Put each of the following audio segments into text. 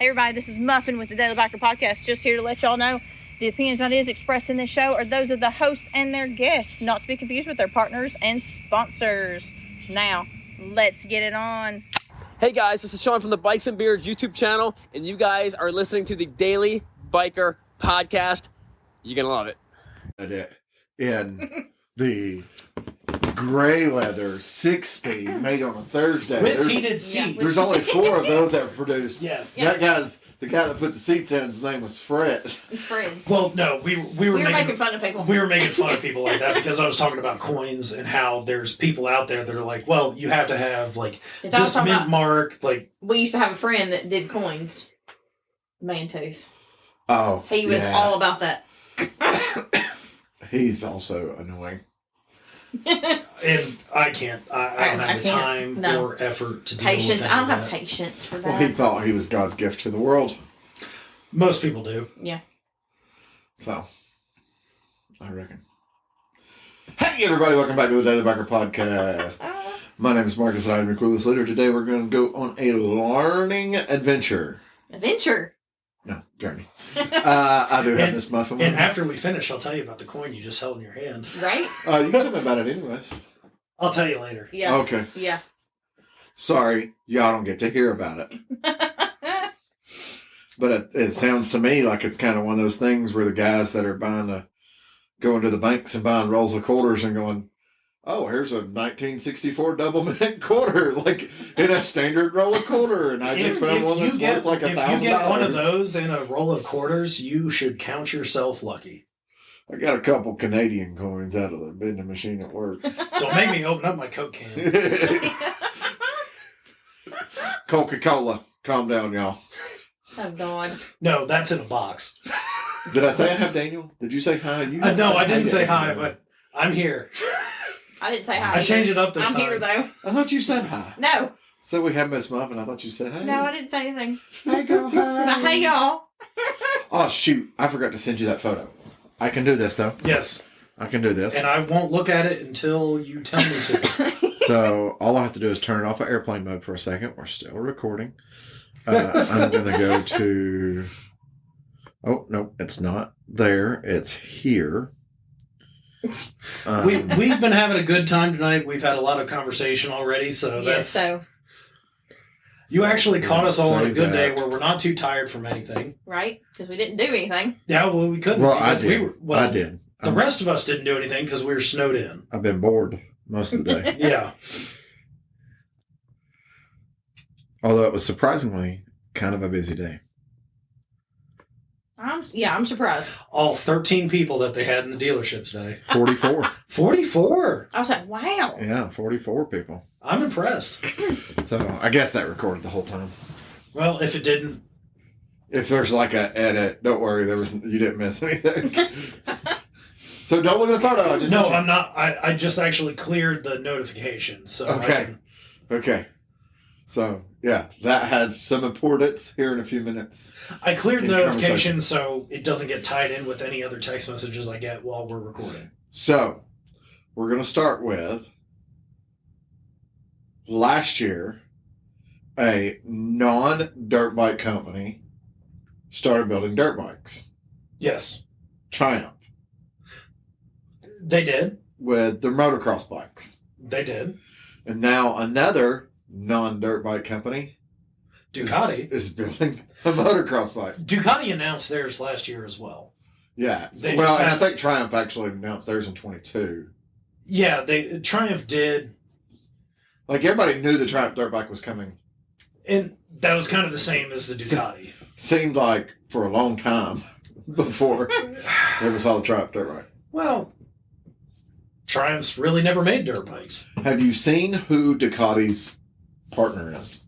Hey everybody, this is Muffin with the Daily Biker Podcast. Just here to let y'all know the opinions and ideas expressed in this show are those of the hosts and their guests, not to be confused with their partners and sponsors. Now, let's get it on. Hey guys, this is Sean from the Bikes and Beards YouTube channel, and you guys are listening to the Daily Biker Podcast. You're gonna love it. In the gray leather 6-speed made on a Thursday. With heated seats. There's only 4 of those that were produced. Yes. That guy's the guy that put the seats in. His name was Fred. It's Fred. Well, no, we were making fun of people. We were making fun of people like that because I was talking about coins and how there's people out there that are like, well, you have to have like this mint mark. Like, we used to have a friend that did coins. Mantooth. Oh, he was all about that. He's also annoying. And I can't. I don't have the time or effort to deal with patience. that. I don't have patience for that. Well, he thought he was God's gift to the world. Most people do. Yeah. So, I reckon. Hey, everybody! Welcome back to the Daily Biker Podcast. My name is Marcus, and I'm your clueless leader. Today, we're going to go on a learning adventure. No, journey. I do have this muffin. And after we finish, I'll tell you about the coin you just held in your hand. Right? You can tell me about it anyways. I'll tell you later. Yeah. Okay. Yeah. Sorry, y'all don't get to hear about it. But it sounds to me like it's kind of one of those things where the guys that are going to the banks and buying rolls of quarters and going, oh, here's a 1964 double mint quarter, like in a standard roll of quarter, and I just found one that's worth like $1,000. If you get one of those in a roll of quarters, you should count yourself lucky. I got a couple Canadian coins out of the vending machine at work. Don't make me open up my Coke can. Coca-Cola, calm down, y'all. Oh God. No, that's in a box. Did I say I have Daniel? Did you say hi? No, I didn't say hi, but I'm here. I didn't say hi. I changed it up this time. I'm here though. I thought you said hi. No. So we have Miss Muffin. I thought you said hi. No, I didn't say anything. Hey, girl, hi. Hey y'all. Oh, shoot. I forgot to send you that photo. I can do this, though. Yes. I can do this. And I won't look at it until you tell me to. So all I have to do is turn it off of airplane mode for a second. We're still recording. I'm going to go to... Oh, no, it's not there. It's here. We've been having a good time tonight. We've had a lot of conversation already, so yes, so you actually caught us all on a good day where we're not too tired from anything. Right? Because we didn't do anything. Yeah, well, we couldn't. Well, I did. I did. The rest of us didn't do anything because we were snowed in. I've been bored most of the day. Yeah. Although it was surprisingly kind of a busy day. I'm surprised. All 13 people that they had in the dealership today. 44. 44? I was like, wow. Yeah, 44 people. I'm impressed. So I guess that recorded the whole time. Well, if it didn't. If there's like a edit, don't worry, you didn't miss anything. So don't look at the photo. I'm not. I just actually cleared the notification. So okay. Okay. So, yeah, that had some importance here in a few minutes. I cleared the notification so it doesn't get tied in with any other text messages I get while we're recording. So, we're going to start with last year, a non-dirt bike company started building dirt bikes. Yes. Triumph. They did. With their motocross bikes. They did. And now another non-dirt bike company, Ducati, is building a motocross bike. Ducati announced theirs last year as well. Yeah. I think Triumph actually announced theirs in 22. Yeah, Triumph did. Like, everybody knew the Triumph dirt bike was coming. And that was kind of the same as the Ducati. Seemed like for a long time before ever saw the Triumph dirt bike. Well, Triumph's really never made dirt bikes. Have you seen who Ducati's partner is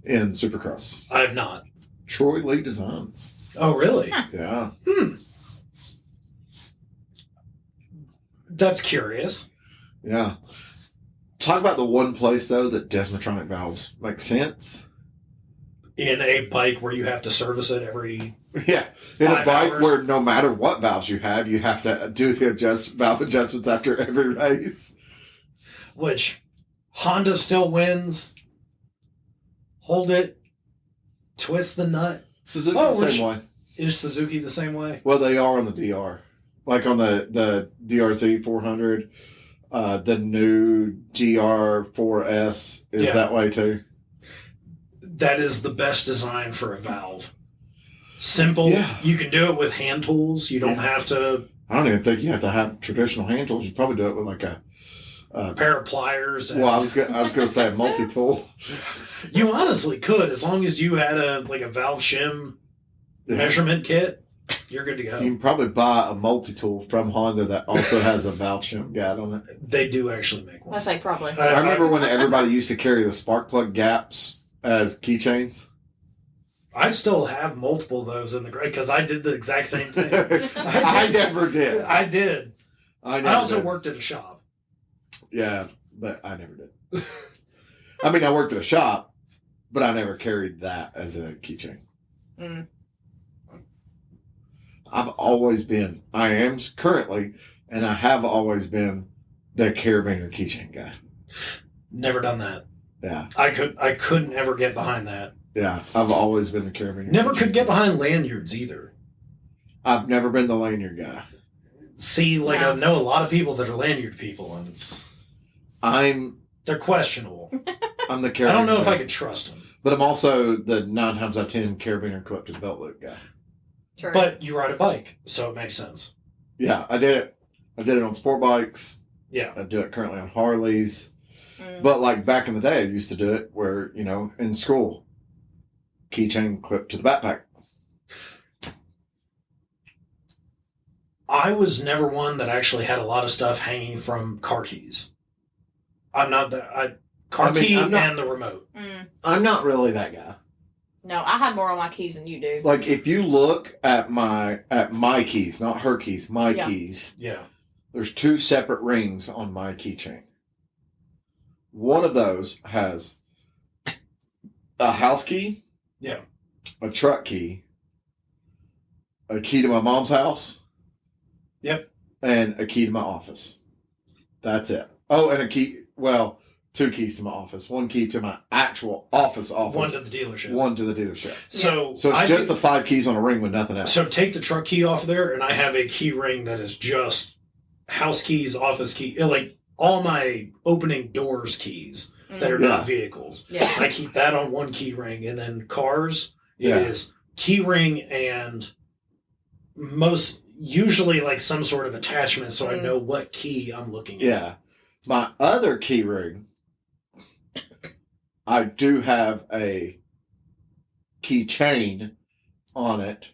in Supercross? I have not. Troy Lee Designs. Oh, really? Huh. Yeah. That's curious. Yeah. Talk about the one place, though, that Desmotronic valves make sense. In a bike where you have to service it every... Yeah. In a bike hours. where no matter what valves you have to do the valve adjustments after every race. Which, Honda still wins. Hold it. Twist the nut. Suzuki the same way. Is Suzuki the same way? Well, they are on the DR. Like on the DRZ 400, the new GR4S is that way too. That is the best design for a valve. Simple. Yeah. You can do it with hand tools. You don't have to. I don't even think you have to have traditional hand tools. You probably do it with like a pair of pliers. Well, I was gonna say a multi-tool. You honestly could, as long as you had a valve shim measurement kit. You're good to go. You can probably buy a multi-tool from Honda that also has a valve shim guide on it. They do actually make one. I say probably. I remember when everybody used to carry the spark plug gaps as keychains. I still have multiple of those in the because I did the exact same thing. I never did. I did. I also worked at a shop. Yeah, but I never did. I mean, I worked at a shop, but I never carried that as a keychain. Mm. I am currently, and I have always been the carabiner keychain guy. Never done that. Yeah. I couldn't ever get behind that. Yeah, I've always been the carabiner. Never could get behind lanyards either. I've never been the lanyard guy. See, I know a lot of people that are lanyard people, and they're questionable. I'm the carabiner. I don't know if I could trust them. But I'm also the 9 times out of 10 carabiner clip to the belt loop guy. True. But you ride a bike, so it makes sense. Yeah, I did it. I did it on sport bikes. Yeah. I do it currently on Harleys. But back in the day, I used to do it where, in school, keychain clip to the backpack. I was never one that actually had a lot of stuff hanging from car keys. I'm not that. Key and the remote. I'm not really that guy. No, I have more on my keys than you do. Like if you look at my keys, not her keys, my keys. Yeah. There's 2 separate rings on my keychain. One of those has a house key. Yeah. A truck key. A key to my mom's house. Yep. And a key to my office. That's it. Oh, and a key. Well, 2 keys to my office. 1 key to my actual office. 1 to the dealership. 1 to the dealership. So it's just the 5 keys on a ring with nothing else. So take the truck key off there, and I have a key ring that is just house keys, office key, like all my opening doors keys that are not vehicles. Yeah. I keep that on 1 key ring, and then cars, it is key ring and usually some sort of attachment so I know what key I'm looking at. Yeah. My other key ring, I do have a keychain on it.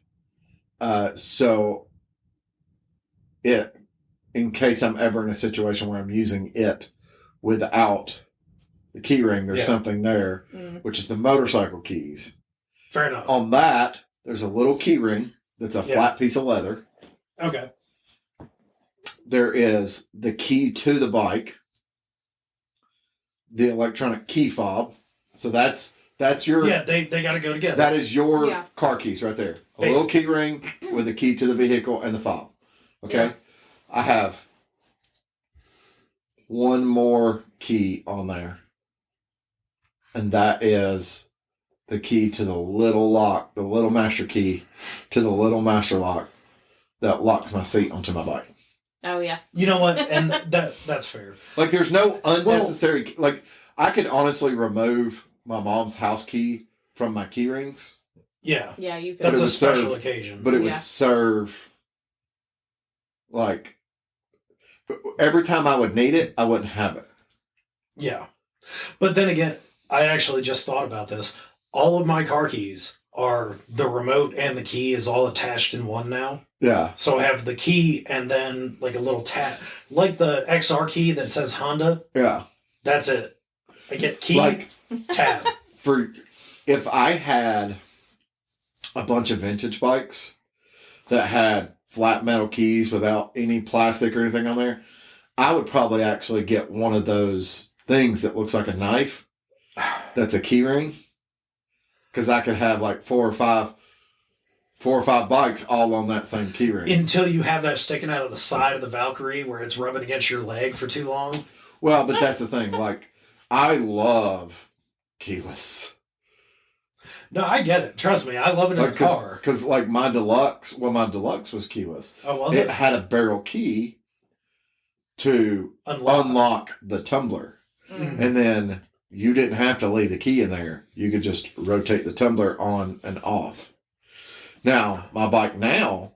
So in case I'm ever in a situation where I'm using it without the key ring, there's something there, which is the motorcycle keys. Fair enough. On that, there's a little key ring that's a flat piece of leather. Okay. There is the key to the bike, the electronic key fob. So that's your... Yeah, they got to go together. That is your car keys right there. A little key ring with the key to the vehicle and the fob. Okay? Yeah. I have 1 more key on there. And that is the key to the little lock, the little master key to the little master lock that locks my seat onto my bike. Oh, yeah. You know what? And that's fair. There's no unnecessary... I could honestly remove my mom's house key from my key rings. Yeah. Yeah, you could. That's a special occasion. But it would serve... every time I would need it, I wouldn't have it. Yeah. But then again, I actually just thought about this. All of my car keys are the remote and the key is all attached in one now. Yeah. So I have the key and then a little tab. Like the XR key that says Honda. Yeah. That's it. I get key, tab. If I had a bunch of vintage bikes that had flat metal keys without any plastic or anything on there, I would probably actually get one of those things that looks like a knife that's a key ring, because I could have 4 or 5 bikes all on that same key ring. Until you have that sticking out of the side of the Valkyrie where it's rubbing against your leg for too long. Well, but that's the thing. I love keyless. No, I get it. Trust me, I love it in a car. Because like my deluxe was keyless. Oh, was It it? had a barrel key to unlock the tumbler. Mm. And then you didn't have to leave the key in there. You could just rotate the tumbler on and off. Now, my bike now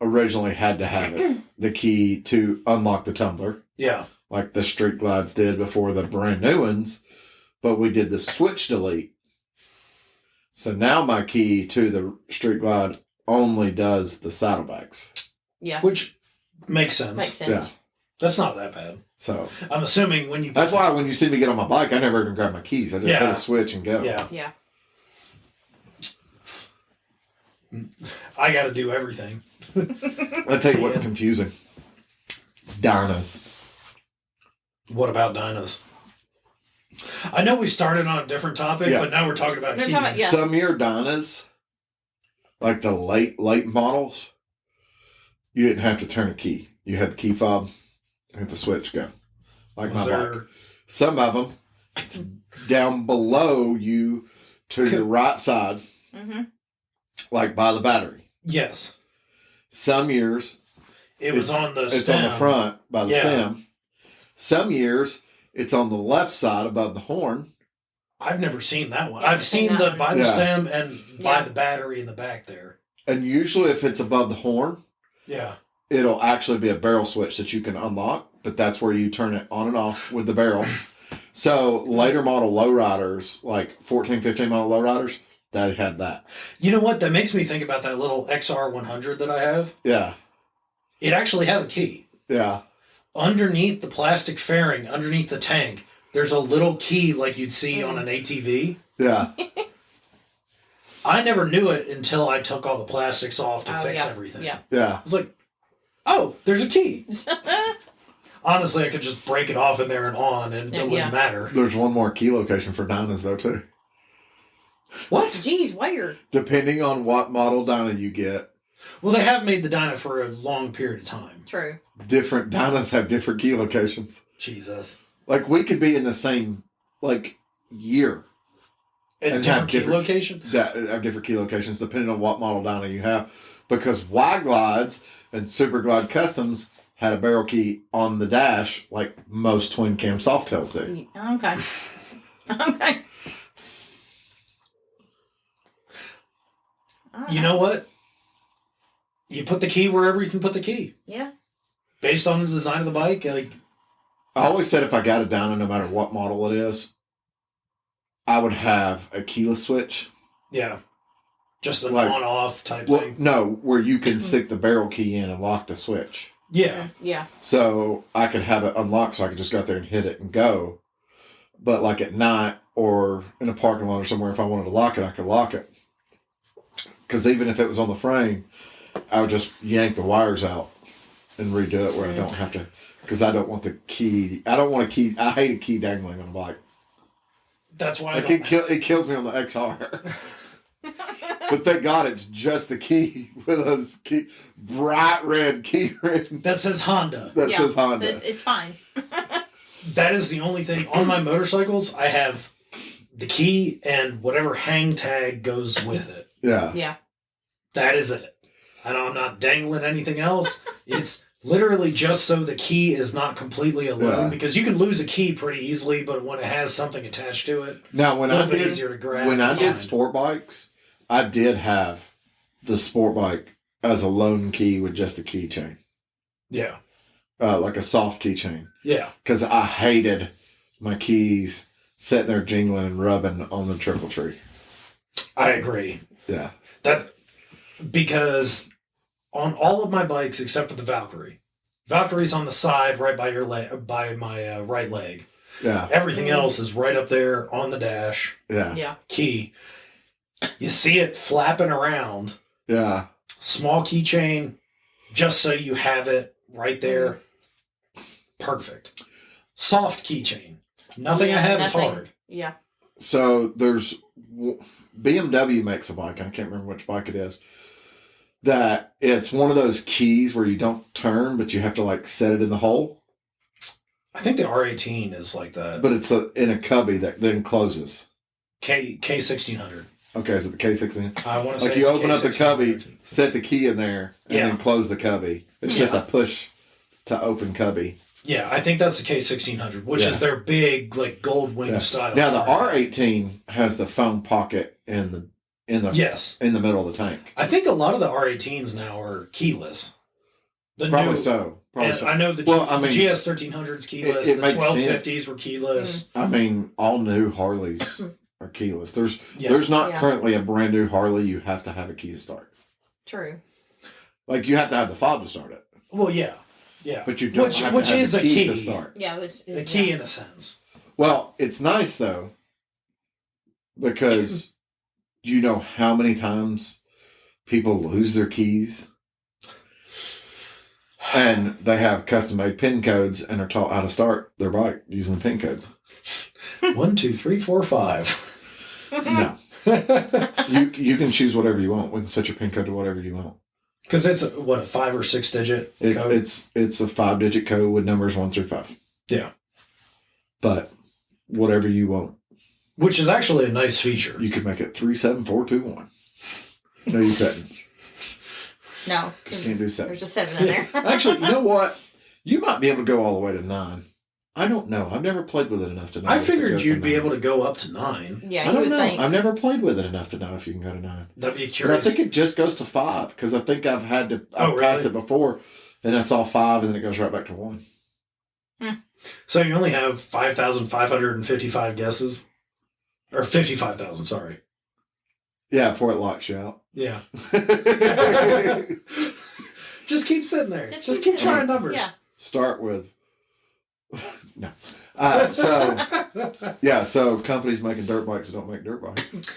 originally had to have the key to unlock the tumbler, Yeah. like the Street Glides did before the brand new ones. But we did the switch delete. So now my key to the Street Glide only does the saddlebags. Yeah. Which makes sense. Makes sense. That's not that bad. So I'm assuming when you... that's why when you see me get on my bike, I never even grab my keys. I just hit a switch and go. Yeah. Yeah. I got to do everything. I'll tell you what's Yeah. confusing. Dynas. What about Dynas? I know we started on a different topic, Yeah. but now we're talking about We're keys. talking about- Yeah. Some of your Dynas, like the late models, you didn't have to turn a key. You had the key fob, hit the switch, go. Like Was my there- bike. Some of them, it's down below you to the right side, Mm-hmm. like by the battery. Yes. Some years, It was It's- on the it's stem. on the front by the Yeah. stem. Some years, it's on the left side above the horn. I've never seen that one. Yeah, I've I've seen seen the that by the Yeah. stem and by Yeah. the battery in the back there. And usually, if it's above the horn, Yeah. it'll actually be a barrel switch that you can unlock, but that's where you turn it on and off with the barrel. So later model lowriders, like 14, 15 model lowriders, they had that. You know what? That makes me think about that little XR100 that I have. Yeah, It actually has a key. yeah, Underneath the plastic fairing, underneath the tank, there's a little key like you'd see on an ATV. yeah. I never knew it until I took all the plastics off to Oh, fix yeah. everything. Yeah. Yeah, I was like, oh, there's a key. Honestly, I could just break it off in there and on, and it wouldn't Yeah. matter. there's one more key location for Dynas though too. What? Jeez, where? Depending on what model Dyna you get, Well, they have made the Dyna for a long period of time. True. different Dynas have different key locations. Jesus. Like we could be in the same like year And And different have key different- location? that have different key locations depending on what model Dyna you have. Because Y Glides and Super Glide Customs had a barrel key on the dash like most twin cam Softails do. Okay. Okay. You know what? You put the key wherever you can put the key. Yeah. Based on the design of the bike, like, I always said if I got a Dyna, no matter what model it is, I would have a keyless switch. yeah. Just an Like- on-off type Well, thing. no, where you can stick the barrel key in and lock the switch. Yeah. Yeah. So I could have it unlocked so I could just go out there and hit it and go. But like at night or in a parking lot or somewhere, if I wanted to lock it, I could lock it. Because even if it was on the frame, I would just yank the wires out and redo it where I don't have to. Because I don't want the key. I don't want a key. I hate a key dangling on a bike. That's why I Like don't it kills me on the XR. But thank God it's just the key with a key, bright red key ring That says Honda. that Yeah. says So Honda. it's fine. That is the only thing. On my motorcycles, I have the key and whatever hang tag goes with it. Yeah. Yeah. That is it. I'm not dangling anything else. It's literally just so the key is not completely alone, Yeah. because you can lose a key pretty easily, but when it has something attached to it, Now a when little I bit did easier to grab. when and I did find. sport bikes, I did have the sport bike as a lone key with just a keychain, Yeah. like a soft keychain, Yeah. because I hated my keys sitting there jingling and rubbing on the triple tree. I agree. Yeah. That's because on all of my bikes except for the Valkyrie. Valkyrie's on the side right by your leg, by my right leg. Yeah. Everything Mm. else is right up there on the dash. Yeah. Yeah. Key. You see it flapping around. Yeah. Small keychain, just so you have it right there. Perfect. Soft keychain. Nothing I Yeah, have nothing. is hard. Yeah. So there's BMW makes a bike, and I can't remember which bike it is. That it's one of those keys where you don't turn, but you have to like set it in the hole. I think the R18 is like that. But it's in a cubby that then closes. K1600. Okay, is it the K16? I want to say Like you it's open up the cubby, K1600. set the key in there, and Yeah. then close the cubby. It's just a push to open cubby. Yeah, I think that's the K1600, which Yeah. is their big like gold wing Yeah. style. Now the turret. R18 has the foam pocket in the Yes, in the middle of the tank. I think a lot of the R18s now are keyless. The Probably new, so. Probably and so. I know the, Well, I mean, GS 1300s keyless. it the makes 1250s sense. were keyless. I mean, all new Harleys are keyless. Yeah. There's not Yeah. currently a brand new Harley you have to have a key to start. True. Like you have to have the fob to start it, Well, yeah, yeah. but you don't Which- have which to have is the a key key. to start. Yeah, it was A key in a sense. Well, it's nice though because you know how many times people lose their keys and they have custom made pin codes and are taught how to start their bike using the pin code. 1, 2, 3, 4, 5. No, you can choose whatever you want. We can set your pin code to whatever you want. Because it's a 5 or 6 digit code. It's a 5-digit code with numbers 1 through 5. Yeah. But whatever you want, Which is actually a nice feature. you can make it 37421. No, you couldn't. No, 'Cause you can't do 7. there's a 7 in there. Actually, you know what? You might be able to go all the way to 9. I don't know. I've never played with it enough to know. I if it figured goes you'd be 9. able to go up to 9. Yeah, I you don't would know. think. I've never played with it enough to know if you can go to 9. That'd be But I curious. think it just goes to 5 because I think I've had to. I've Oh, passed really? it before, and I saw 5, and then it goes right back to 1. So you only have 5,555 guesses? Or 55,000, sorry. Yeah, before it locks you out. Yeah. Just keep sitting there. Just keep sitting trying there. numbers. Yeah. Start with no. So companies making dirt bikes that don't make dirt bikes.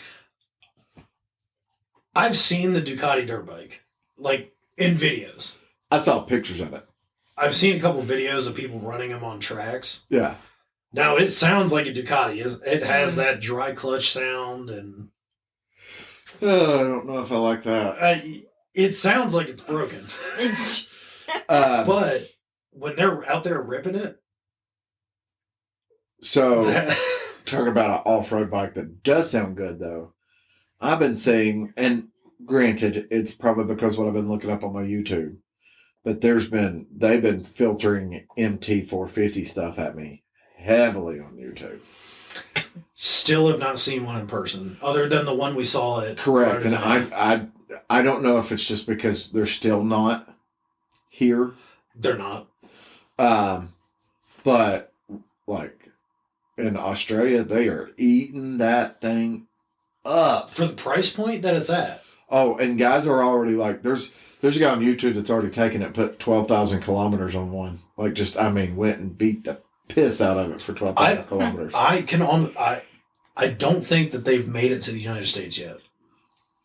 I've seen the Ducati dirt bike, like in videos. I saw pictures of it. I've seen a couple videos of people running them on tracks. Yeah. Now it sounds like a Ducati. It has that dry clutch sound, and I don't know if I like that. it sounds like it's broken. But when they're out there ripping it, So talking about an off-road bike that does sound good though. I've been seeing, and granted, it's probably because what I've been looking up on my YouTube, but they've been filtering MT450 stuff at me heavily on YouTube. still have not seen one in person, other than the one we saw at. Correct, and Rotterdam. I don't know if it's just because they're still not here, They're not. but like in Australia, they are eating that thing up. For the price point that it's at. Oh, and guys are already like, there's a guy on YouTube that's already taken it, put 12,000 kilometers on one. Like, went and beat the piss out of it for 12,000 kilometers. I don't think that they've made it to the United States yet.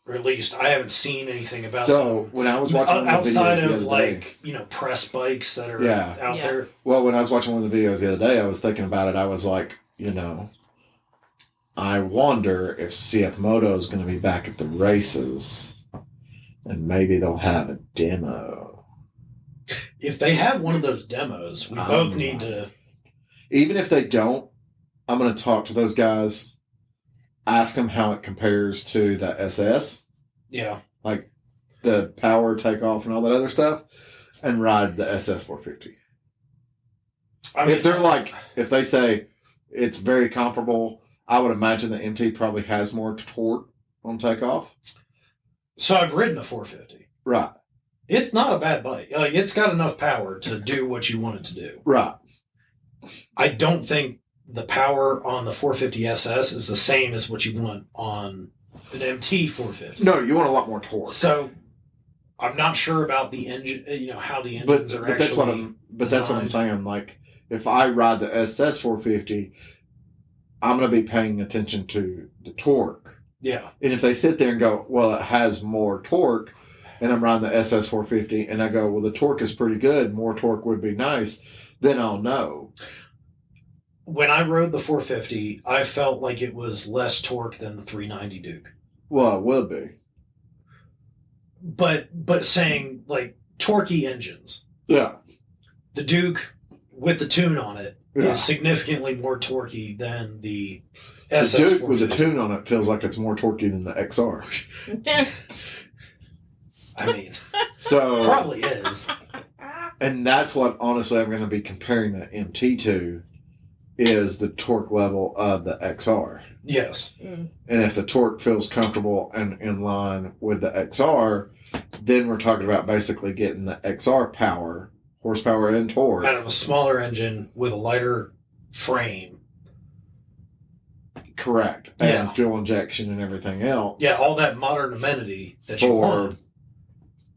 Or at least I haven't seen anything about So them. when I was watching one of the videos Outside the of other like, day, press bikes that are Yeah. out Yeah. there. well, when I was watching one of the videos the other day, I was thinking about it. I was like, I wonder if CF Moto is going to be back at the races, and maybe they'll have a demo. If they have one of those demos, we both need to. Even if they don't, I'm going to talk to those guys, ask them how it compares to the SS, Yeah. like the power takeoff and all that other stuff, and ride the SS 450. If they say it's very comparable, I would imagine the MT probably has more torque on takeoff. So I've ridden a 450. Right, It's not a bad bike. Like, it's got enough power to do what you want it to do. right. I don't think the power on the 450 SS is the same as what you want on an MT 450. No, you want a lot more torque. So I'm not sure about the engine, how the But engines are but actually. that's what I'm saying. Like, if I ride the SS 450, I'm going to be paying attention to the torque. Yeah. And if they sit there and go, well, it has more torque, and I'm riding the SS 450, and I go, well, the torque is pretty good, more torque would be nice, then I'll know. When I rode the 450, I felt like it was less torque than the 390 Duke. Well, it would be. But saying like torquey engines, Yeah. the Duke with the tune on it is Yeah. significantly more torquey than the The Duke with the 450. tune on it feels like it's more torquey than the XR. I mean, So probably is. and that's what honestly I'm going to be comparing the MT to is the torque level of the XR. Yes. And if the torque feels comfortable and in line with the XR, then we're talking about basically getting the XR power, horsepower and torque. Out of a smaller engine with a lighter frame. Correct. Yeah. And fuel injection and everything else. Yeah, all that modern amenity that you For want.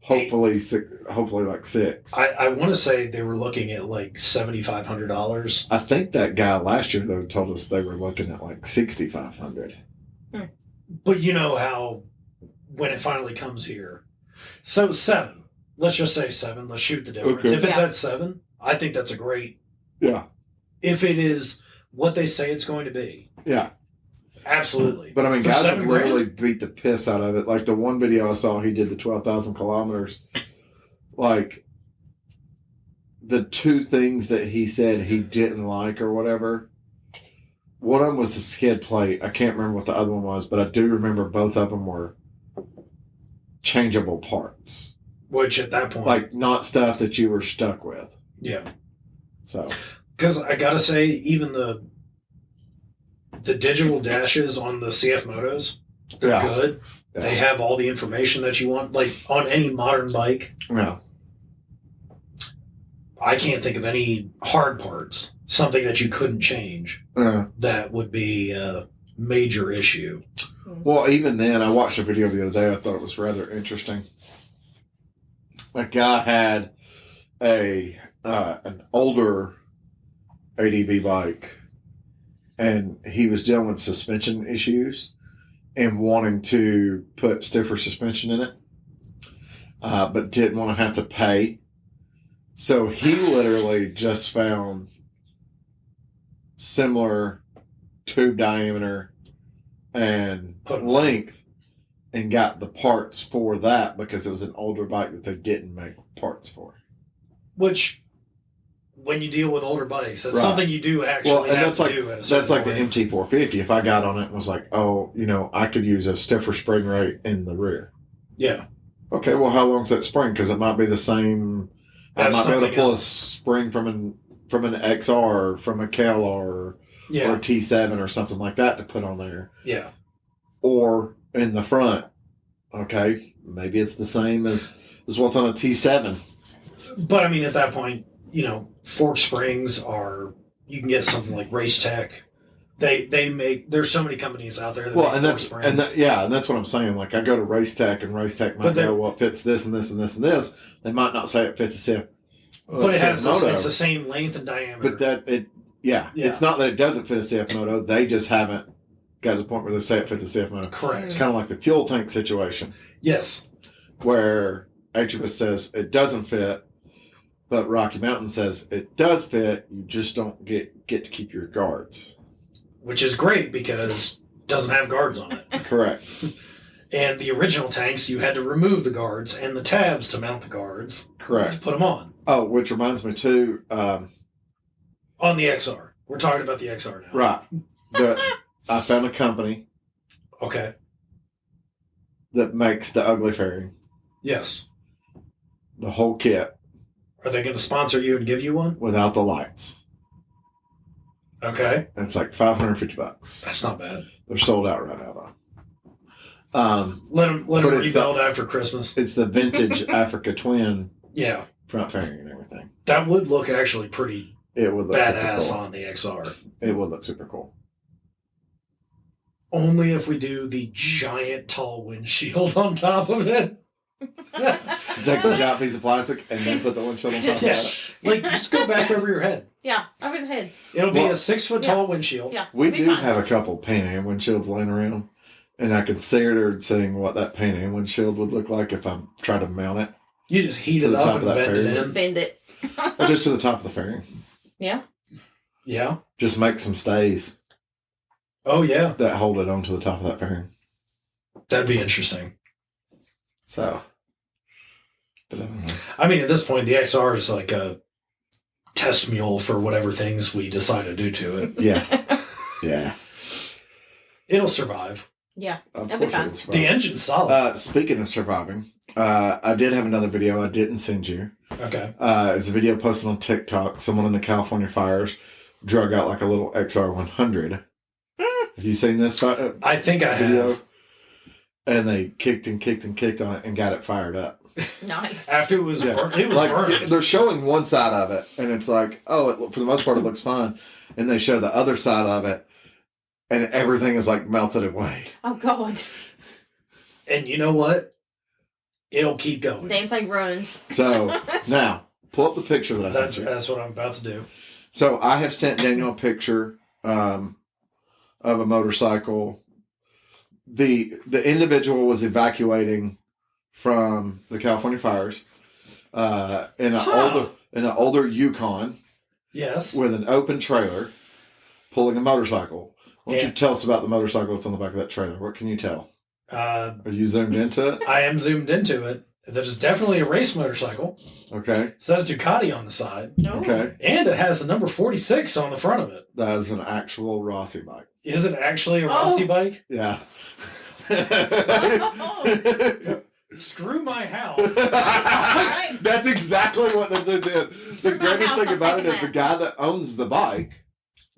hopefully like 6. I want to say they were looking at like $7,500. I think that guy last year though told us they were looking at like 6,500. But you know how when it finally comes here. So 7. Let's just say 7. Let's shoot the difference. Okay. If it's Yeah. at 7, I think that's a great. Yeah. If it is what they say it's going to be. Yeah. Absolutely. But I mean, For guys have $7,000? literally beat the piss out of it. Like the one video I saw, he did the 12,000 kilometers. Like the 2 things that he said he didn't like or whatever. One of them was the skid plate. I can't remember what the other one was, but I do remember both of them were changeable parts. Which at that point. Like not stuff that you were stuck with. Yeah. So Because I got to say, even the digital dashes on the CF Motos, they're yeah. good. They Yeah. have all the information that you want. Like on any modern bike, Yeah. I can't think of any hard parts, something that you couldn't change. Yeah. That would be a major issue. Well, even then, I watched a video the other day. I thought it was rather interesting. A guy had an older ADV bike, and he was dealing with suspension issues and wanting to put stiffer suspension in it, but didn't want to have to pay. So he literally just found similar tube diameter and length and got the parts for that because it was an older bike that they didn't make parts for. Which, when you deal with older bikes, that's Right. something you do actually Well, and have that's to like do at a certain that's like the point. MT450. If I got on it and was like, oh, I could use a stiffer spring rate in the rear. Yeah. Okay, well, how long's that spring? Because it might be the same. That's I might be able to something pull else. a spring from an XR, from a KLR, or Yeah. a T7 or something like that to put on there, Yeah. or in the front. Okay, maybe it's the same as what's on a T7. But I mean, at that point, fork springs are, you can get something like Race Tech. They make, there's so many companies out there that Well, make and fork that's springs. and that's what I'm saying. Like I go to Race Tech, and Race Tech might But they're- go, well, it fits this and this and this and this. They might not say it fits a CF. but it has Moto. it's the same length and diameter. But Yeah. it's not that it doesn't fit a CF Moto. They just haven't got to the point where they say it fits a CF Moto. Correct. It's kind of like the fuel tank situation Yes. where Atropus says it doesn't fit, but Rocky Mountain says it does fit. You just don't get to keep your guards. Which is great because it doesn't have guards on it. Correct. And the original tanks, you had to remove the guards and the tabs to mount the guards to Correct. put them on. Oh, which reminds me too. On the XR. We're talking about the XR now. Right. I found a company Okay. that makes the ugly fairing, Yes. the whole kit Are they going to sponsor you and give you one? without the lights. Okay. And it's like $550. That's not bad. They're sold out right now, though. Let them But it's rebuild after Christmas. It's the vintage Africa Twin Yeah. front fairing and everything. That would look actually pretty It would look badass super cool. on the XR. It would look super cool. Only if we do the giant tall windshield on top of it. So take the giant piece of plastic and then put the windshield on top of Yeah. that. Like, just go back over your head. Yeah, over the head. It'll be Well- a 6-foot tall windshield. Yeah. We be do fine. have a couple Pan Am windshields laying around, and I considered seeing what that Pan Am windshield would look like if I tried to mount it, You just heat To it the up top and of that bend it fairing. in. Bend it. or just to the top of the fairing. Yeah. Yeah. Just make some stays Oh, yeah. that hold it onto the top of that fairing. That'd be interesting. So, but I don't know. I mean, at this point, the XR is like a test mule for whatever things we decide to do to it. Yeah, yeah. It'll survive. Yeah. Of That'd be course it fine. will survive. The engine's solid. Speaking of surviving, I did have another video I didn't send you. Okay. It's a video posted on TikTok. Someone in the California fires drug out like a little XR100. Have you seen this I think I video? have. And they kicked and kicked and kicked on it and got it fired up. Nice. After it was Yeah. burned. It was Like burned. they're showing one side of it, and it's like, oh, for the most part, it looks fine. And they show the other side of it, and everything is like melted away. Oh God. And you know what? It'll keep going. Damn thing runs. So now, pull up the picture that I sent you. That's what I'm about to do. So I have sent Daniel a picture of a motorcycle. The individual was evacuating from the California fires in an older Yukon Yes. with an open trailer, pulling a motorcycle. Why don't Yeah. you tell us about the motorcycle that's on the back of that trailer? What can you tell? Are you zoomed into it? I am zoomed into it. That is definitely a race motorcycle. Okay. It says Ducati on the side. No. Okay. And it has the number 46 on the front of it. That is an actual Rossi bike. Is it actually a Rossi bike? Yeah. Screw my house. That's exactly what they did. The my greatest house, thing I'm about it taking is the that. guy that owns the bike.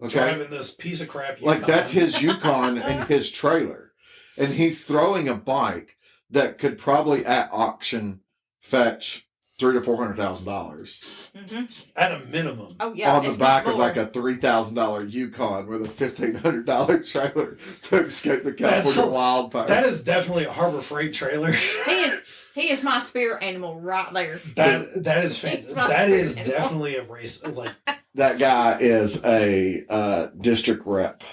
Okay. Driving this piece of crap. Like Yukon. that's his Yukon and his trailer. And he's throwing a bike that could probably at auction fetch $300,000 to $400,000 Mm-hmm. At a minimum. Oh yeah. on the if back not of like more. a $3,000 Yukon with a $1,500 trailer to escape the That's California a- wildfire. That is definitely a Harbor Freight trailer. He is my spirit animal right there. That is It's fantastic. my That is favorite. definitely a race. Like That guy is a district rep.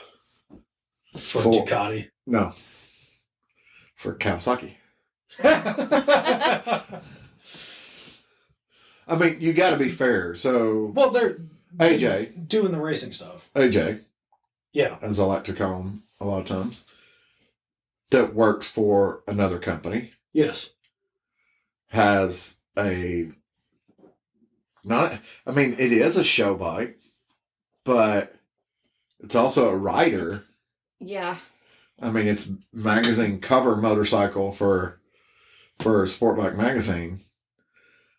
for Full- Ducati. No, for Kawasaki. I mean, you got to be fair. So Well, they're AJ, doing the racing stuff. AJ, Yeah. as I like to call him a lot of times, that works for another company, Yes. has a not. I mean, it is a show bike, but it's also a rider. Yeah. I mean, it's magazine cover motorcycle for Sport Bike magazine,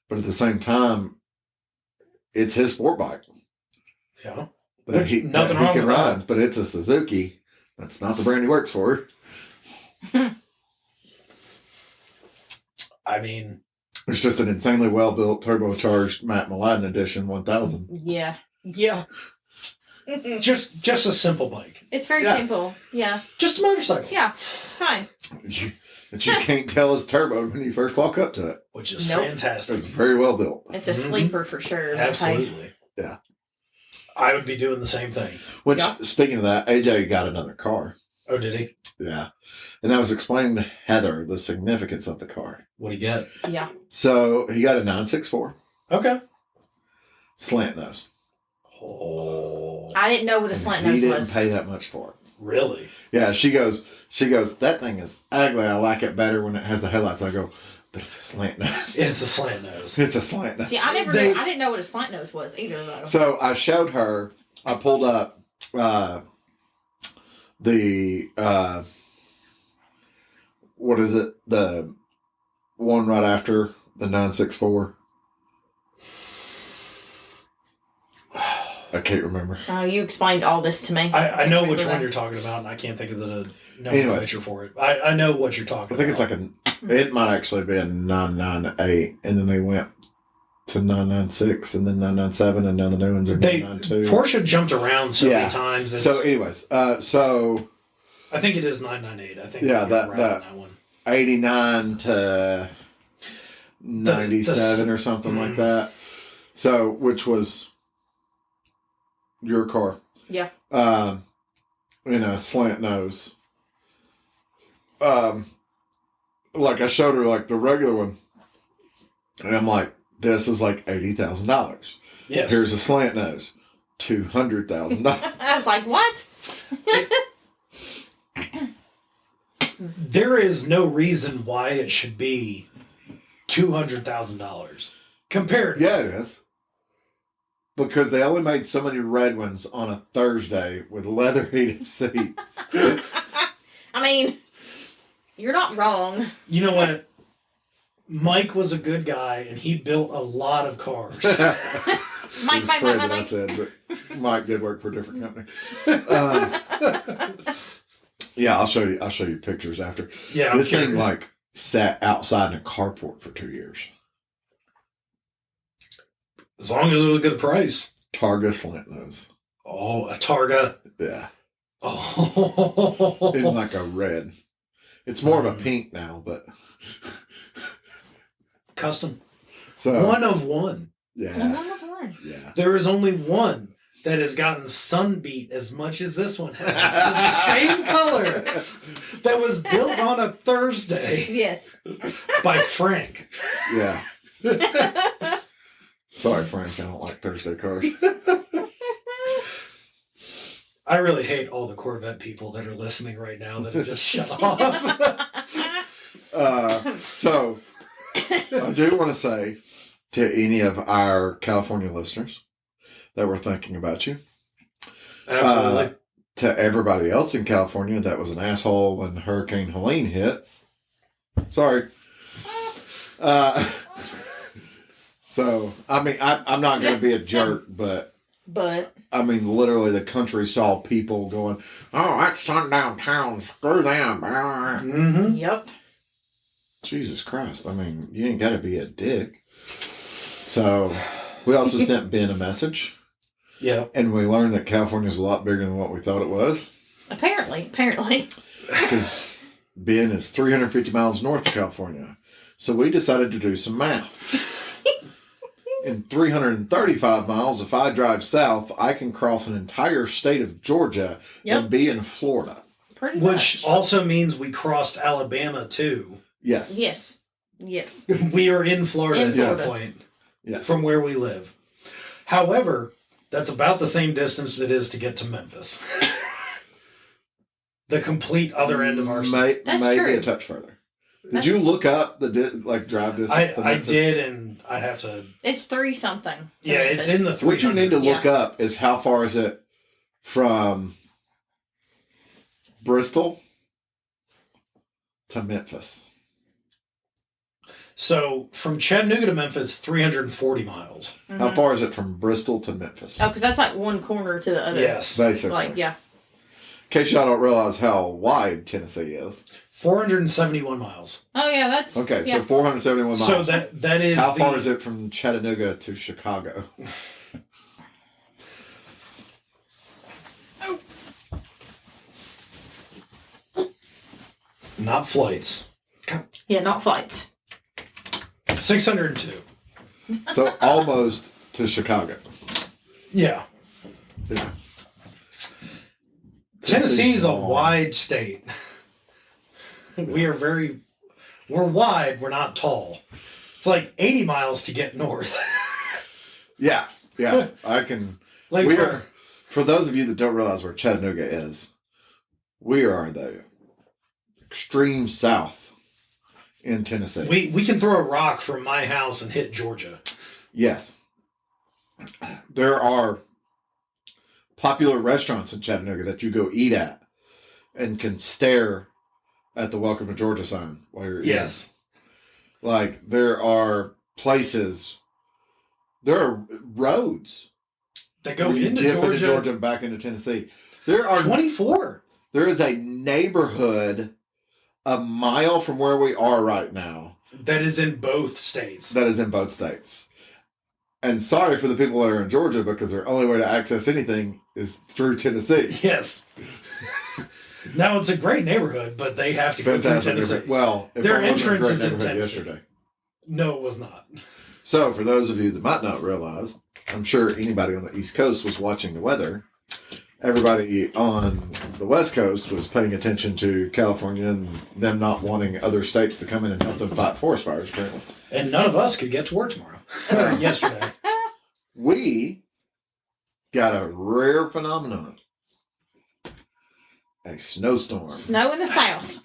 but at the same time, it's his sport bike Yeah. that he Nothing that he wrong can with that. ride. But it's a Suzuki. That's not the brand he works for. I mean, It's just an insanely well built turbocharged Matt Mladen Edition 1000. Yeah. Yeah. just a simple bike. It's very Yeah. simple. Yeah. Just a motorcycle. Yeah. It's fine. That you can't tell is turbo when you first walk up to it. Which is Nope. fantastic. It's very well built. It's a Mhm. sleeper for sure. Okay. Absolutely. Yeah. I would be doing the same thing. Which, Yeah. speaking of that, AJ got another car. Oh, did he? Yeah. And I was explaining to Heather the significance of the car. What do you get? Yeah. So he got a 964 Okay. slant nose. Oh, I didn't know what a And slant he nose didn't was. pay that much for it. really? Yeah, she goes, that thing is ugly. I like it better when it has the headlights. I go, but it's a slant nose. It's a slant nose. It's a slant nose. See, I never They- knew. I didn't know what a slant nose was either, though. So I showed her, I pulled up the, what is it? The one right after the 964. I can't remember. Oh, you explained all this to me. I know which remember one that. you're talking about, and I can't think of the Anyways. picture for it. I know what you're talking I think about. it's like it might actually be a 998, and then they went to 996, and then 997, and now the new ones are They 992. Porsche jumped around so Yeah. many times. So, anyways, so I think it is 998. I think Yeah, you're that- right that- on that one. 89 to 97 or something like Mm. that. So, which was your car. Yeah. In a slant nose. Like I showed her like the regular one. And I'm like, this is like $80,000. Yes. Here's a slant nose. $200,000. I was like, what? There is no reason why it should be $200,000 compared. Yeah, it is. Because they only made so many red ones on a Thursday with leather heated seats. I mean, you're not wrong. You know what? Mike was a good guy, and he built a lot of cars. Mike, It was Mike, Fred Mike, that I Mike. said, but Mike did work for a different company. Yeah, I'll show you pictures after. Yeah, I'm This thing curious. like sat outside in a carport for 2 years. As long as it was a good price. Targa slant nose. Oh, a Targa. Yeah, Oh. in like a red. It's more of a pink now, but Custom. so One of one. yeah, One of one. yeah. There is only one that has gotten sunbeat as much as this one has. With the same color. That was built on a Thursday Yes. by Frank. Yeah. Sorry, Frank. I don't like Thursday cars. I really hate all the Corvette people that are listening right now that have just shut off. So I do want to say to any of our California listeners that were thinking about you, Absolutely. to everybody else in California that was an asshole when Hurricane Helene hit. Sorry. So I mean, I'm not going to be a jerk, but I mean, literally, the country saw people going, "Oh, that's sundown town. Screw them." Mm-hmm. Yep. Jesus Christ! I mean, you ain't got to be a dick. So, we also sent Ben a message, Yeah. and we learned that California's a lot bigger than what we thought it was. Apparently. Because Ben is 350 miles north of California. So we decided to do some math. In 335 miles, if I drive south, I can cross an entire state of Georgia and be in Florida. Pretty Which much. also means we crossed Alabama too. Yes. Yes. Yes. We are in Florida In at that Florida. point Yes. from where we live. However, that's about the same distance it is to get to Memphis. The complete other end of our state. That's maybe true. a touch further. Did you look up the drive distance to I Memphis? did, and I'd have to. It's 3 something. Yeah, it's in the 300s. What you need to look up is how far is it from Bristol to Memphis. So from Chattanooga to Memphis, 340 miles. How far is it from Bristol to Memphis? Oh, because that's like one corner to the other. Yes. Basically. Like, yeah. In case y'all don't realize how wide Tennessee is. 471 miles. Oh, yeah, that's. Okay, yeah. so 471 So miles. that is How the, far is it from Chattanooga to Chicago? Not flights. Yeah, not flights. 602. So almost to Chicago. Yeah. Yeah. Tennessee's a long. wide state. We're wide, we're not tall. It's like 80 miles to get north. Yeah, I can. Like We for- are, for those of you that don't realize where Chattanooga is, we are the extreme south in Tennessee. we can throw a rock from my house and hit Georgia. Yes. There are popular restaurants in Chattanooga that you go eat at and can stare at the Welcome to Georgia sign while you're eating. Yes. Like, there are places, there are roads That go where you into dip Georgia. into Georgia and back into Tennessee. There are 24. There is a neighborhood a mile from where we are right now That is in both states. that is in both states. And sorry for the people that are in Georgia because their only way to access anything is through Tennessee. Yes. Now it's a great neighborhood, but they have to go through Fantastic Tennessee. neighborhood. Well, if Their it wasn't a entrance great is in neighborhood Tennessee. yesterday. No, it was not. So, for those of you that might not realize, I'm sure anybody on the East Coast was watching the weather. Everybody on the West Coast was paying attention to California and them not wanting other states to come in and help them fight forest fires, apparently. And none of us could get to work tomorrow. Or yesterday. We got a rare phenomenon. A snowstorm. Snow in the south.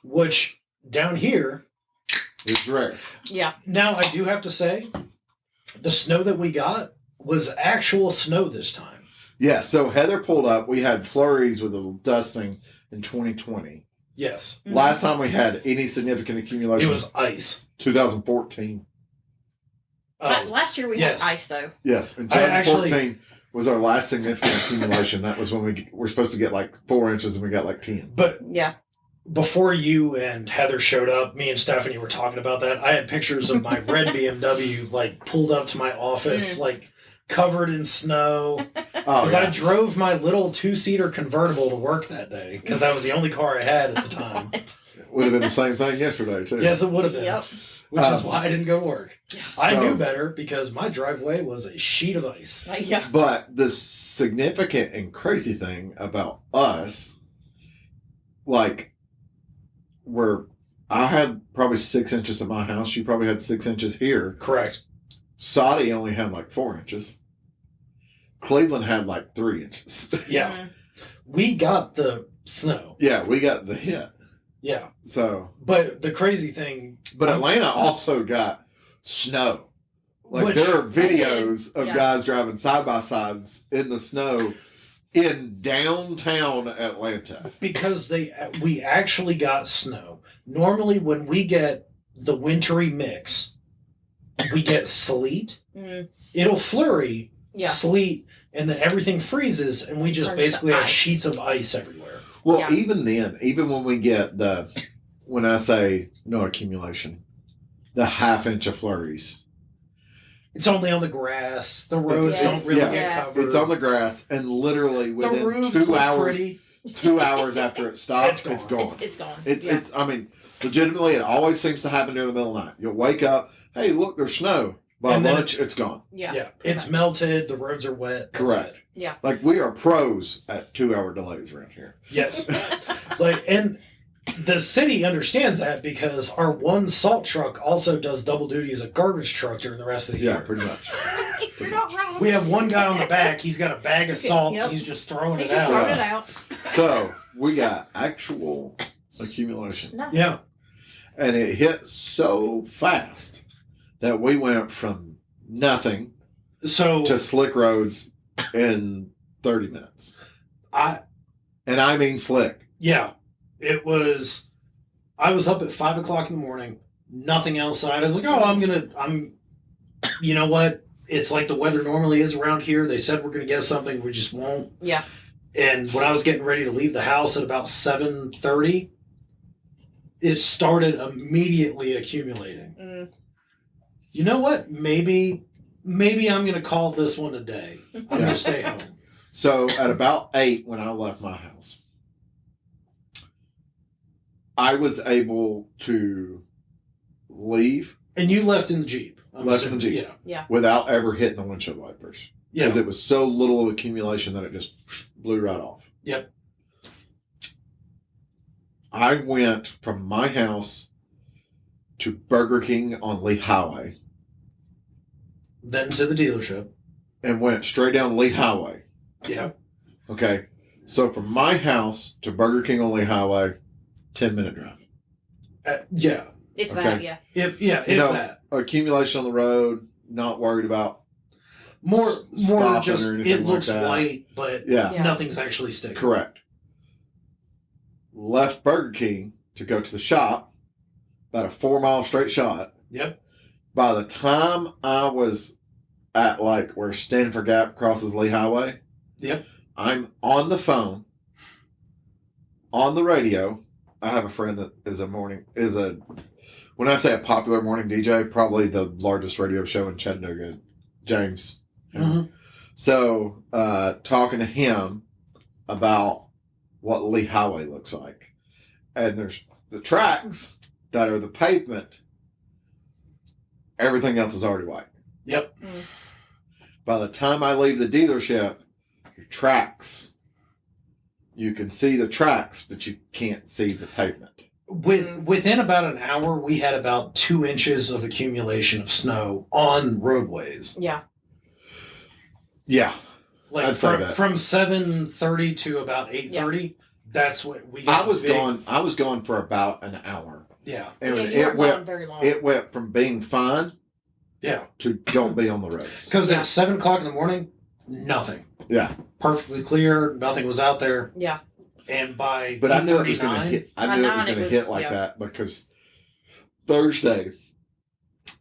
Which, down here, It's rare. Yeah. now I do have to say, the snow that we got was actual snow this time. Yeah, so Heather pulled up. We had flurries with a dusting in 2020. Yes. Mhm. Last time we had any significant accumulation It was ice. 2014. Last year we yes. had ice though. Yes, in I actually- 2014 was our last significant accumulation. That was when we were supposed to get like 4 inches and we got like 10. But Yeah. before you and Heather showed up, me and Stephanie were talking about that. I had pictures of my red BMW like pulled up to my office, like covered in snow. Oh, Because I yeah. drove my little 2-seater convertible to work that day because that was the only car I had at the time. Would have been the same thing yesterday, too. Yes, it would have been. Yep. Which is why I didn't go to work. I So- knew better because my driveway was a sheet of ice. Yeah. But the significant and crazy thing about us, like, I had probably 6 inches at my house. You probably had 6 inches here. Correct. Saudi only had like 4 inches. Cleveland had like 3 inches. Yeah. Mhm. We got the snow. Yeah, we got the hit. Yeah. So, But the crazy thing. but Atlanta also got snow. Like Which- there are videos of Yeah. guys driving side by sides in the snow in downtown Atlanta. Because we actually got snow. Normally, when we get the wintry mix, we get sleet. Mhm. It'll flurry, Yeah. sleet, and then everything freezes, and we just Turns to basically have ice. sheets of ice everywhere. Well, Yeah. even then, even when we get when I say no accumulation, the half inch of flurries, It's only on the grass. The roads Yes. don't really Yeah. get covered. it's on the grass, and literally the within roofs 2 look hours, pretty. 2 hours after it stops, It's it's gone. gone. It's gone. It's I mean, legitimately, it always seems to happen during the middle of the night. You'll wake up, hey, look, there's snow. By And then- lunch, it's gone. Yeah. Yeah, pretty it's much. melted. The roads are wet. That's Correct. it. Yeah. Like we are pros at 2-hour delays around here. Yes. And the city understands that because our one salt truck also does double duty as a garbage truck during the rest of the Yeah, year. pretty much. You're not wrong. We have one guy on the back. He's got a bag of salt. Yep. He's just throwing He's it just out. throwing it out. So we got actual accumulation, No. Yeah. and it hit so fast that we went from nothing So to slick roads in 30 minutes, I mean slick. it was. I was up at 5:00 in the morning. Nothing else. I was like, I'm. You know what? It's like the weather normally is around here. They said we're gonna get something. We just won't. Yeah. And when I was getting ready to leave the house at about 7:30, it started immediately accumulating. Mm. You know what? Maybe I'm going to call this one a day. I'm going Yeah. to stay home. So at about 8, when I left my house, I was able to leave And you left in the Jeep. I'm Left in the assuming. Jeep. Yeah. without ever hitting the windshield wipers. Yeah. Because it was so little of accumulation that it just blew right off. Yep. I went from my house to Burger King on Lee Highway Then to the dealership. and went straight down Lee Highway. Yeah. Okay. So from my house to Burger King on Lee Highway, 10-minute drive. Yeah. If Okay. that, yeah. If You know, that. Accumulation on the road, not worried about. More stopping just or anything it like looks that. white, but Yeah. Yeah. nothing's actually sticking. Correct. Left Burger King to go to the shop, about a 4-mile straight shot. Yep. By the time I was at like where Stanford Gap crosses Lee Highway, Yep. I'm on the phone, on the radio. I have a friend that when I say a popular morning DJ, probably the largest radio show in Chattanooga, James. Mhm. So, talking to him about what Lee Highway looks like. And there's the tracks that are the pavement. Everything else is already white. Yep. By the time I leave the dealership, your tracks, you can see the tracks, but you can't see the pavement. Within about an hour, we had about 2 inches of accumulation of snow on roadways. Yeah. Yeah. Like I'd say that. from 7:30 to about 8:30. That's what we got. I was big- gone for about an hour. Yeah. And yeah, you it weren't went gone very long. it went from being fine Yeah. to don't be on the roads. Because Yeah. at 7:00 in the morning, nothing. Yeah. perfectly clear. Nothing was out there. Yeah. And by But I knew it was going to 8:39 hit. I By knew it was 9 going to it hit was- like yeah. that because Thursday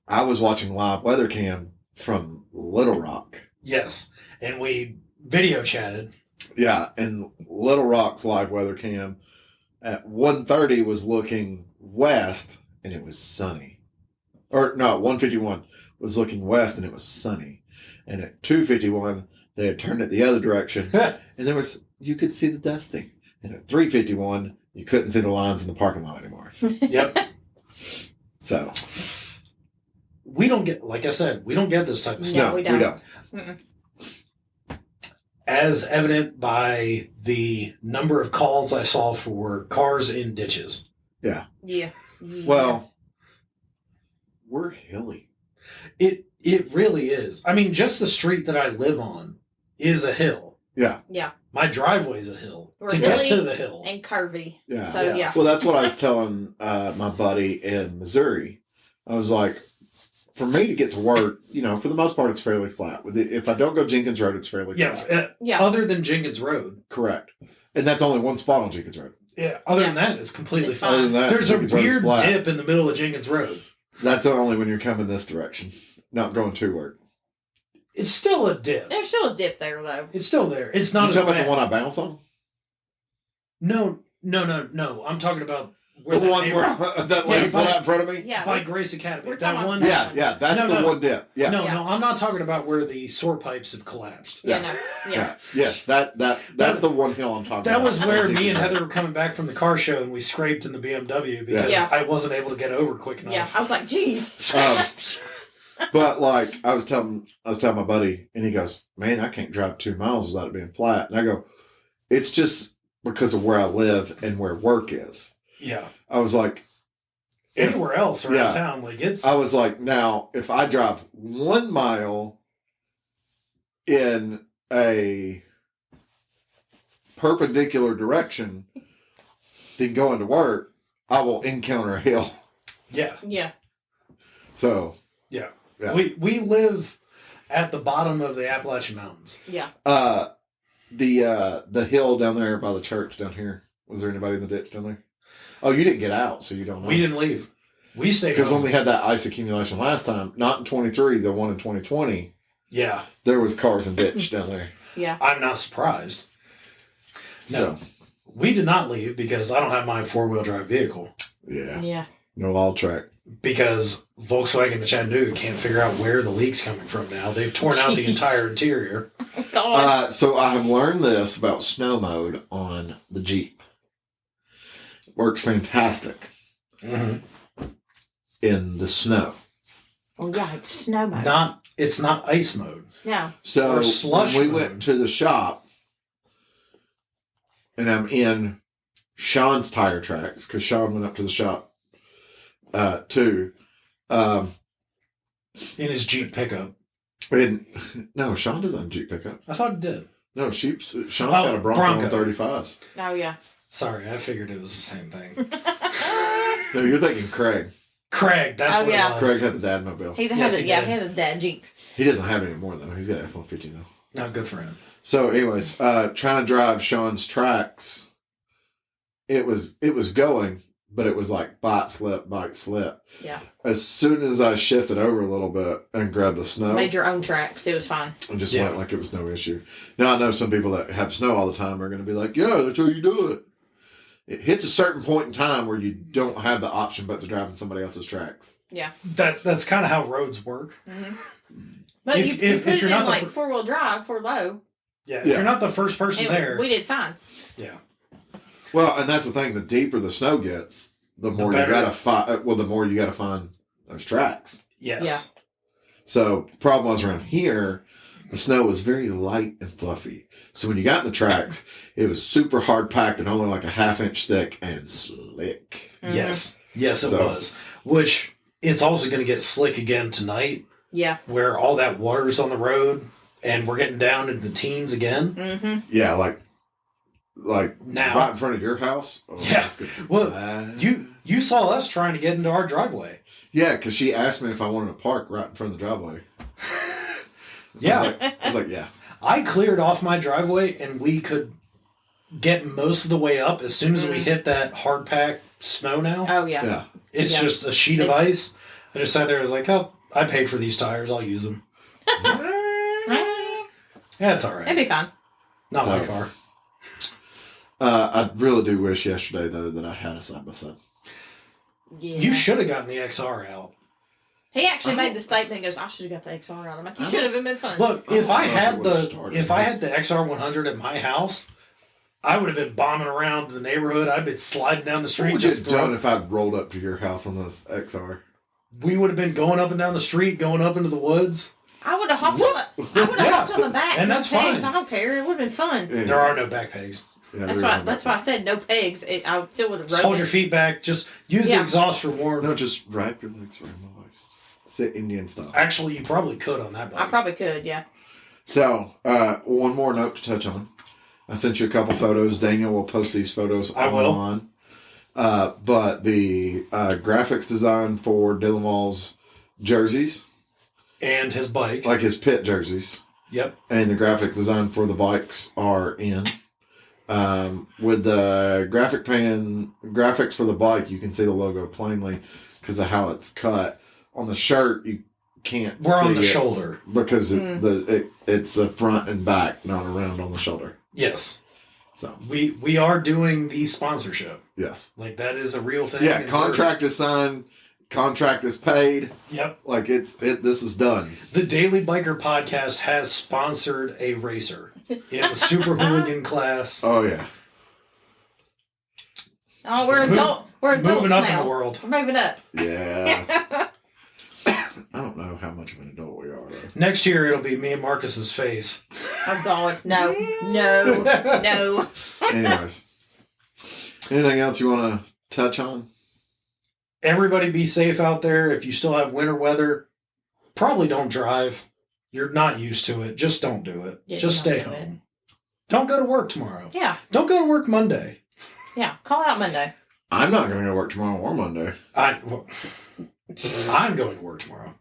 I was watching live weather cam from Little Rock. Yes. And we video chatted. Yeah, and Little Rock's live weather cam at 1:30 was looking west and it was sunny. Or no, 1:51 was looking west and it was sunny. And at 2:51 they had turned it the other direction and you could see the dusting. And at 3:51 you couldn't see the lines in the parking lot anymore. Yep. So We don't get, like I said, we don't get this type of No, stuff. we we don't. don't. Mm-mm. As evident by the number of calls I saw for cars in ditches. Yeah. Well, we're hilly. It really is. I mean, just the street that I live on is a hill. Yeah. Yeah. My driveway's a hill. We're to get hilly to the hill. And curvy. Yeah. So, Yeah. yeah. Well, that's what I was telling my buddy in Missouri. I was like, for me to get to work, for the most part, it's fairly flat. If I don't go Jenkins Road, it's fairly Yeah, flat. Yeah. other than Jenkins Road. Correct. And that's only one spot on Jenkins Road. Yeah, other Yeah. than that, it's completely It's fine. Other than that, There's a Jenkins Road is weird flat. dip in the middle of Jenkins Road. That's only when you're coming this direction, not going to work. It's still a dip. There's still a dip there, though. It's still there. It's You not as talking about bad. the one I bounce on? No. I'm talking about where The that one neighbor- where that lady Yeah, put out in front of me? Yeah. by Grace Academy. We're That talking one. about- Yeah, that's No, the no. one dip. Yeah. No, Yeah. no, I'm not talking about where the sewer pipes have collapsed. Yeah, no. Yeah. Yes, that's the one hill I'm talking That about. was where Jenkins me and Road. Heather were coming back from the car show, and we scraped in the BMW because Yeah. I wasn't able to get over quick enough. Yeah. I was like, geez. But like I was telling my buddy, and he goes, "Man, I can't drive 2 miles without it being flat." And I go, "It's just because of where I live and where work is." Yeah. I was like, Anywhere else around Yeah. town, like it's. I was like, now if I drive 1 mile in a perpendicular direction, then going to work, I will encounter a hill. yeah. Yeah. So Yeah. Yeah. We live at the bottom of the Appalachian Mountains. Yeah. the hill down there by the church down here. Was there anybody in the ditch down there? Oh, you didn't get out, so you don't know. We didn't leave. We stayed Because when home. we had that ice accumulation last time, not in 23, the one in 2020, Yeah. there was cars and ditch down there. Yeah. I'm not surprised. No. So, We did not leave because I don't have my 4-wheel drive vehicle. yeah. Yeah. No all track. Because Volkswagen of Chattanooga can't figure out where the leak's coming from now. They've torn out the Jeez. entire interior. God. So I have learned this about snow mode on the Jeep. Works fantastic in the snow. Oh, yeah. It's snow mode. It's not ice mode. No. So Or slush when we mode. went to the shop, and I'm in Sean's tire tracks because Sean went up to the shop too. In his Jeep pickup. And no, Sean doesn't have a Jeep pickup. I thought it did. No, Sean's Oh, got a Bronco, Bronco. 135s. Oh, yeah. Sorry, I figured it was the same thing. No, you're thinking Craig. Craig, that's Oh, what yeah. it was. Craig had the dad mobile. He Yes, has he it. Yeah, did. he has a dad Jeep. He doesn't have it anymore though. He's got an F-150 now. Not good for him. So, anyways, trying to drive Sean's tracks, it was going, but it was like bite slip. Yeah. As soon as I shifted over a little bit and grabbed the snow, Made your own tracks. It was fine. and just Yeah. went like it was no issue. Now I know some people that have snow all the time are going to be like, "Yeah, that's how you do it." It hits a certain point in time where you don't have the option but to drive in somebody else's tracks. Yeah. That's kind of how roads work. But If- you if put it you're in not the like fir- 4-wheel drive for low. Yeah, if Yeah. you're not the first person and there. We did fine. Yeah. Well, and that's the thing. The deeper the snow gets, the more you better. gotta find. Well, the more you gotta find those tracks. Yes. Yeah. So the problem was around here, the snow was very light and fluffy. So when you got in the tracks, it was super hard packed and only like a 1/2 inch thick and slick. Yes. Yes, it So- was. Which it's also going to get slick again tonight, Yeah. where all that water's on the road, and we're getting down into the teens again. Mm-hmm. Yeah, like Now. right in front of your house. Oh, Yeah. that's good. Well, You saw us trying to get into our driveway. Yeah, because she asked me if I wanted to park right in front of the driveway. Yeah. I was like, yeah. I cleared off my driveway and we could get most of the way up as soon as we hit that hard pack snow now. Oh yeah. Yeah. It's Yeah. just a sheet of It's- ice. I just sat there and was like, oh, I paid for these tires. I'll use them. Yeah, it's all right. It'd be fine. Not So- my car. I really do wish yesterday, though, that I had a side-by-side. Yeah. You should have gotten the XR out. He actually made the statement. Goes, I should have got the XR out. I'm like, you I should have been fun. Look, I if don't I know had if it would've the started. if I had the XR100 at my house, I would have been bombing around the neighborhood. I'd been sliding down the What street. would you Just have done if I rolled up to your house on this XR? we would have been going up and down the street, going up into the woods. I would have hopped on the. I would have Yeah, hopped on the back. and no that's pegs. fine. I don't care. It would have been fun. There are no back pegs. Yeah, That's there why. is no That's why I backpack. said no pegs. I still would have. Just hold your feet back. Just use Yeah. the exhaust for warmth. No, just wrap your legs around my waist. Sit Indian style. Actually, you probably could on that bike. I probably could. Yeah. So, one more note to touch on. I sent you a couple photos. Daniel will post these photos I will. online. But the graphics design for Dylan Wall's jerseys, And his bike. like his pit jerseys, Yep. and the graphics design for the bikes are in. With the graphics for the bike, you can see the logo plainly because of how it's cut. On the shirt, you can't We're see on the it shoulder. because it's a front and back, not around on the shoulder. Yes. So, We are doing the sponsorship. yes. Like that is a real thing. Yeah, and contract is signed, contract is paid. Yep. Like this is done. The Daily Biker Podcast has sponsored a racer in the Super Hooligan class. Oh yeah. Oh, we're adult. We're adults Moving up now. in the world. We're moving up. Yeah. I don't know how much of an adult we are though. Next year it'll be me and Marcus's face. Oh God, no, no, no. Anyways. Anything else you want to touch on? Everybody be safe out there. If you still have winter weather, probably don't drive. You're not used to it. Just don't do it. Yeah, Just don't stay do it. home. Don't go to work tomorrow. Yeah, Don't go to work Monday. yeah. Call out Monday. I'm not going to go to work tomorrow or Monday. I'm going to work tomorrow.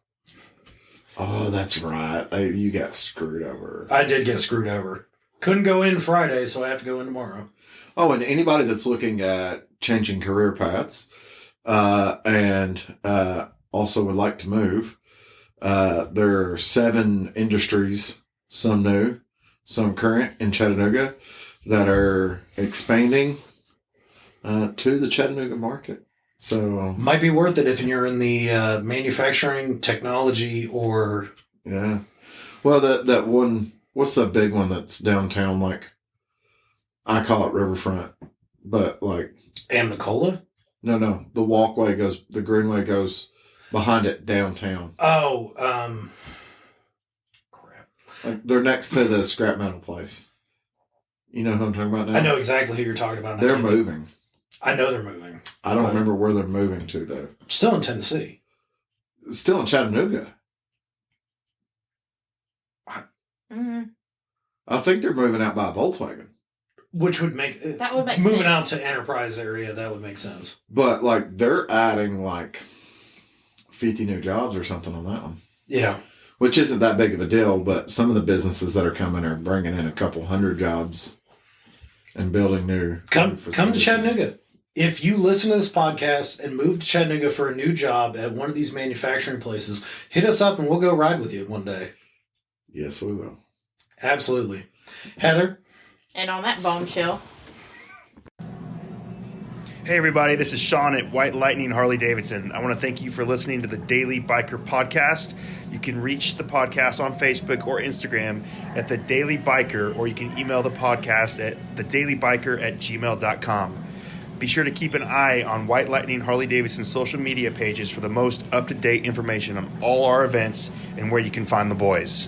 Oh, that's right. You got screwed over. I did get screwed over. Couldn't go in Friday, so I have to go in tomorrow. Oh, and anybody that's looking at changing career paths and also would like to move, there are 7 industries, some new, some current in Chattanooga, that are expanding to the Chattanooga market. So, Might be worth it if you're in the manufacturing, technology, or yeah. Well, that one, what's the big one that's downtown? Like, I call it Riverfront, but like, Amnicola. no, the walkway goes, the greenway goes behind it downtown. Oh, crap. Like, they're next to the scrap metal place. You know who I'm talking about now? I know exactly who you're talking about. They're moving. I know they're moving. I don't remember where they're moving to, though. Still in Tennessee. Still in Chattanooga. Mm, I think they're moving out by Volkswagen. Which would make that would make moving sense. out to Enterprise area. That would make sense. But, like, they're adding, like, 50 new jobs or something on that one. Yeah. Which isn't that big of a deal, but some of the businesses that are coming are bringing in a couple hundred jobs and building new Come to facilities. Chattanooga. If you listen to this podcast and move to Chattanooga for a new job at one of these manufacturing places, hit us up and we'll go ride with you one day. Yes, we will. Absolutely. Heather, And on that bombshell, Hey everybody, this is Sean at White Lightning Harley Davidson. I want to thank you for listening to the Daily Biker Podcast. You can reach the podcast on Facebook or Instagram at The Daily Biker, or you can email the podcast at thedailybiker@gmail.com. Be sure to keep an eye on White Lightning Harley Davidson's social media pages for the most up-to-date information on all our events and where you can find the boys.